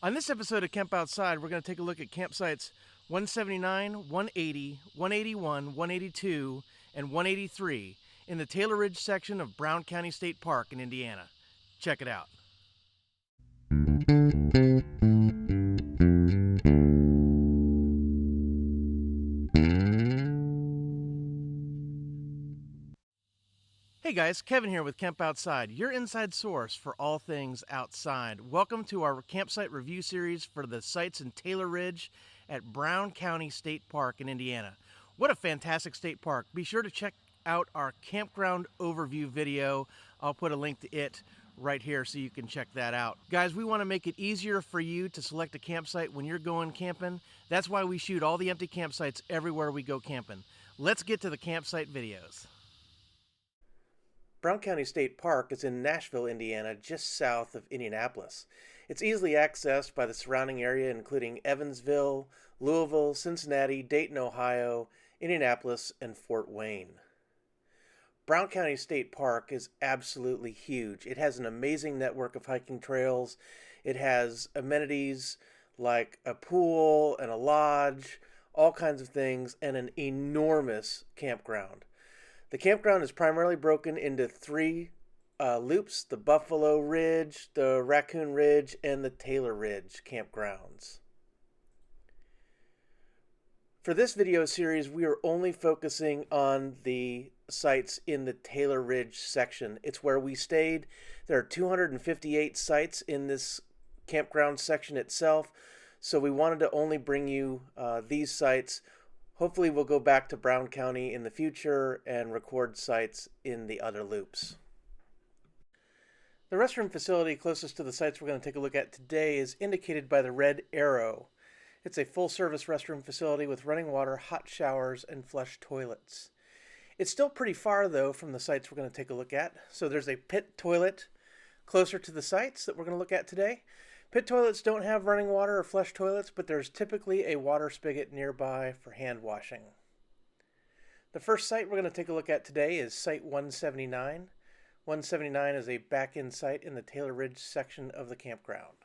On this episode of Camp Outside, we're going to take a look at campsites 179, 180, 181, 182, and 183 in the Taylor Ridge section of Brown County State Park in Indiana. Check it out. Hey guys, Kevin here with Camp Outside, your inside source for all things outside. Welcome to our campsite review series for the sites in Taylor Ridge at Brown County State Park in Indiana. What a fantastic state park. Be sure to check out our campground overview video. I'll put a link to it right here so you can check that out. Guys, we want to make it easier for you to select a campsite when you're going camping. That's why we shoot all the empty campsites everywhere we go camping. Let's get to the campsite videos. Brown County State Park is in Nashville, Indiana, just south of Indianapolis. It's easily accessed by the surrounding area, including Evansville, Louisville, Cincinnati, Dayton, Ohio, Indianapolis, and Fort Wayne. Brown County State Park is absolutely huge. It has an amazing network of hiking trails. It has amenities like a pool and a lodge, all kinds of things, and an enormous campground. The campground is primarily broken into three loops: the Buffalo Ridge, the Raccoon Ridge, and the Taylor Ridge campgrounds. For this video series, we are only focusing on the sites in the Taylor Ridge section. It's where we stayed. There are 258 sites in this campground section itself, so we wanted to only bring you these sites. Hopefully we'll go back to Brown County in the future and record sites in the other loops. The restroom facility closest to the sites we're going to take a look at today is indicated by the red arrow. It's a full-service restroom facility with running water, hot showers, and flush toilets. It's still pretty far, though, from the sites we're going to take a look at. So there's a pit toilet closer to the sites that we're going to look at today. Pit toilets don't have running water or flush toilets, but there's typically a water spigot nearby for hand washing. The first site we're going to take a look at today is Site 179. 179 is a back-in site in the Taylor Ridge section of the campground.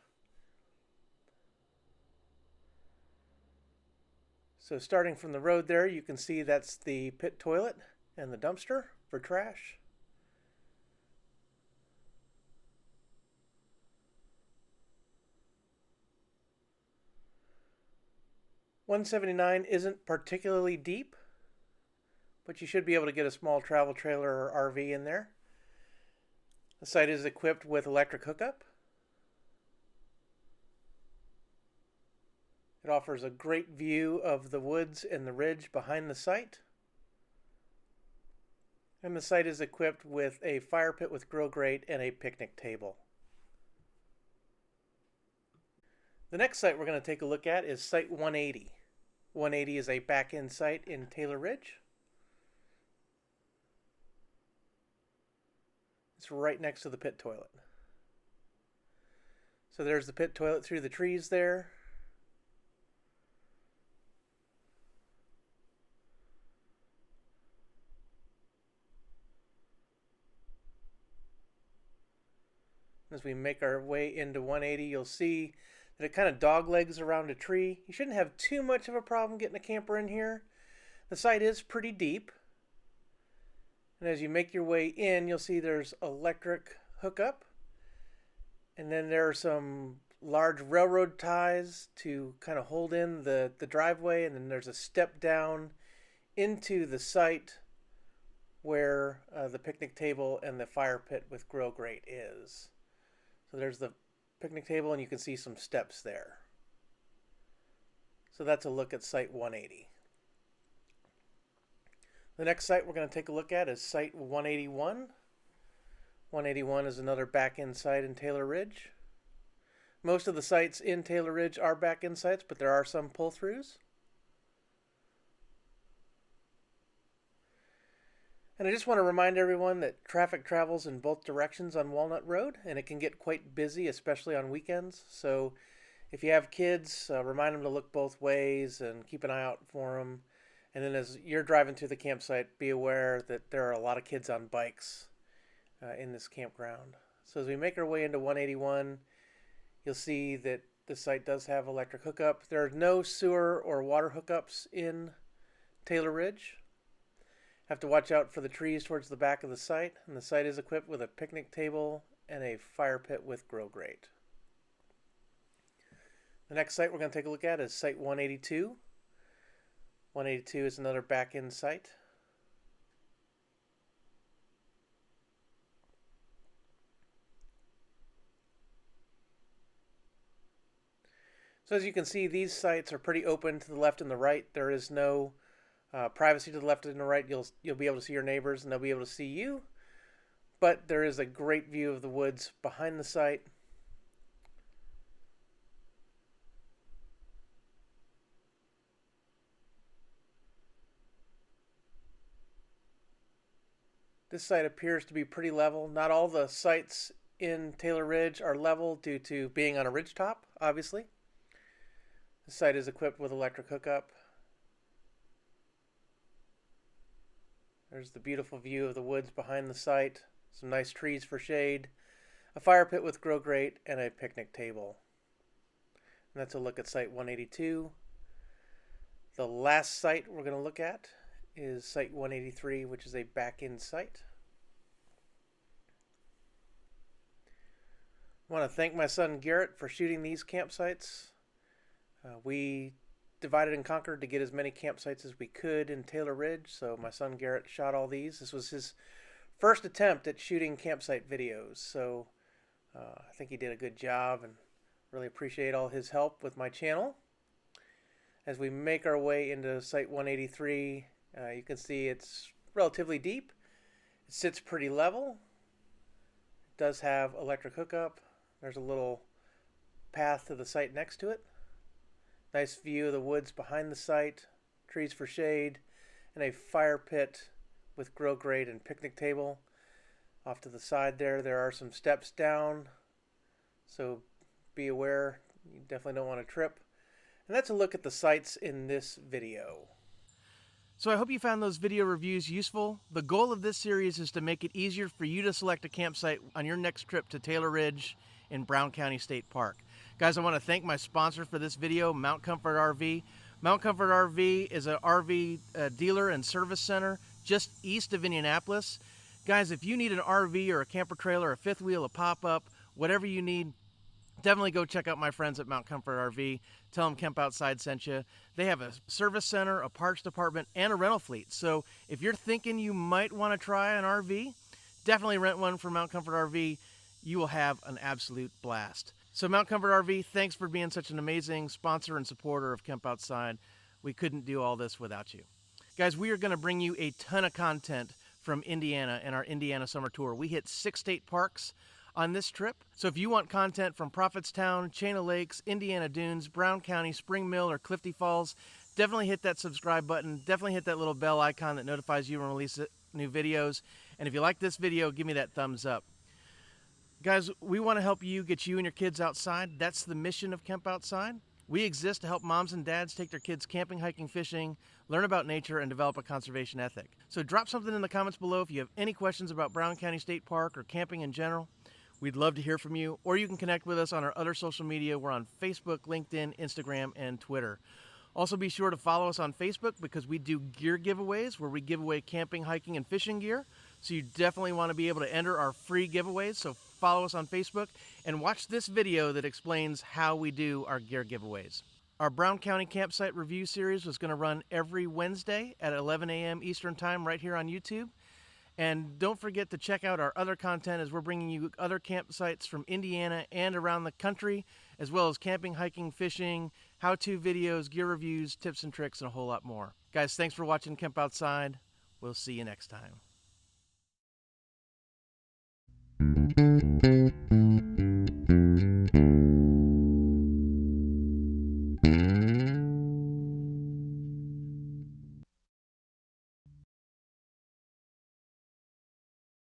So starting from the road there, you can see that's the pit toilet and the dumpster for trash. .179 isn't particularly deep, but you should be able to get a small travel trailer or RV in there. The site is equipped with electric hookup. It offers a great view of the woods and the ridge behind the site. And the site is equipped with a fire pit with grill grate and a picnic table. The next site we're going to take a look at is Site 180. 180 is a back-end site in Taylor Ridge. It's right next to the pit toilet. So there's the pit toilet through the trees there. As we make our way into 180, you'll see that it kind of doglegs around a tree. You shouldn't have too much of a problem getting a camper in here. The site is pretty deep. And as you make your way in, you'll see there's electric hookup. And then there are some large railroad ties to kind of hold in the driveway. And then there's a step down into the site where the picnic table and the fire pit with grill grate is. So there's the picnic table, and you can see some steps there. So that's a look at Site 180. The next site we're going to take a look at is Site 181. 181 is another back-end site in Taylor Ridge. Most of the sites in Taylor Ridge are back-end sites, but there are some pull-throughs. And I just want to remind everyone that traffic travels in both directions on Walnut Road, and it can get quite busy, especially on weekends. So if you have kids, remind them to look both ways and keep an eye out for them. And then as you're driving to the campsite, be aware that there are a lot of kids on bikes in this campground. So as we make our way into 181, you'll see that This site does have electric hookup. There are no sewer or water hookups in Taylor Ridge. Have to watch out for the trees towards the back of the site, and the site is equipped with a picnic table and a fire pit with grill grate. The next site we're going to take a look at is Site 182. 182 is another back-end site. So as you can see, these sites are pretty open to the left and the right. There is no privacy to the left and the right. You'll be able to see your neighbors and they'll be able to see you. But there is a great view of the woods behind the site. This site appears to be pretty level. Not all the sites in Taylor Ridge are level due to being on a ridgetop, obviously. The site is equipped with electric hookup. There's the beautiful view of the woods behind the site. Some nice trees for shade. A fire pit with grill grate and a picnic table. And that's a look at Site 182. The last site we're going to look at is Site 183, which is a back-end site. I want to thank my son Garrett for shooting these campsites. We divided and conquered to get as many campsites as we could in Taylor Ridge, so my son Garrett shot all these. This was his first attempt at shooting campsite videos, so I think he did a good job and really appreciate all his help with my channel. As we make our way into Site 183, you can see it's relatively deep. It sits pretty level. It does have electric hookup. There's a little path to the site next to it. Nice view of the woods behind the site, trees for shade, and a fire pit with grill grate and picnic table. Off to the side there are some steps down, so be aware. You definitely don't want to trip. And that's a look at the sites in this video. So I hope you found those video reviews useful. The goal of this series is to make it easier for you to select a campsite on your next trip to Taylor Ridge in Brown County State Park. Guys, I want to thank my sponsor for this video, Mount Comfort RV. Mount Comfort RV is an RV dealer and service center just east of Indianapolis. Guys, if you need an RV or a camper trailer, a fifth wheel, a pop-up, whatever you need, definitely go check out my friends at Mount Comfort RV. Tell them Kemp Outside sent you. They have a service center, a parks department, and a rental fleet. So if you're thinking you might want to try an RV, definitely rent one from Mount Comfort RV. You will have an absolute blast. So Mount Comfort RV, thanks for being such an amazing sponsor and supporter of Kemp Outside. We couldn't do all this without you. Guys, we are going to bring you a ton of content from Indiana in our Indiana Summer Tour. We hit 6 state parks on this trip. So if you want content from Prophetstown, Chain of Lakes, Indiana Dunes, Brown County, Spring Mill, or Clifty Falls, definitely hit that subscribe button. Definitely hit that little bell icon that notifies you when we release new videos. And if you like this video, give me that thumbs up. Guys, we want to help you get you and your kids outside. That's the mission of Kemp Outside. We exist to help moms and dads take their kids camping, hiking, fishing, learn about nature, and develop a conservation ethic. So drop something in the comments below if you have any questions about Brown County State Park or camping in general. We'd love to hear from you, or you can connect with us on our other social media. We're on Facebook, LinkedIn, Instagram, and Twitter. Also be sure to follow us on Facebook because we do gear giveaways where we give away camping, hiking, and fishing gear. So you definitely want to be able to enter our free giveaways. So follow us on Facebook and watch this video that explains how we do our gear giveaways. Our Brown County Campsite Review Series was going to run every Wednesday at 11 a.m. Eastern Time right here on YouTube. And don't forget to check out our other content as we're bringing you other campsites from Indiana and around the country, as well as camping, hiking, fishing, how-to videos, gear reviews, tips and tricks, and a whole lot more. Guys, thanks for watching Kemp Outside. We'll see you next time.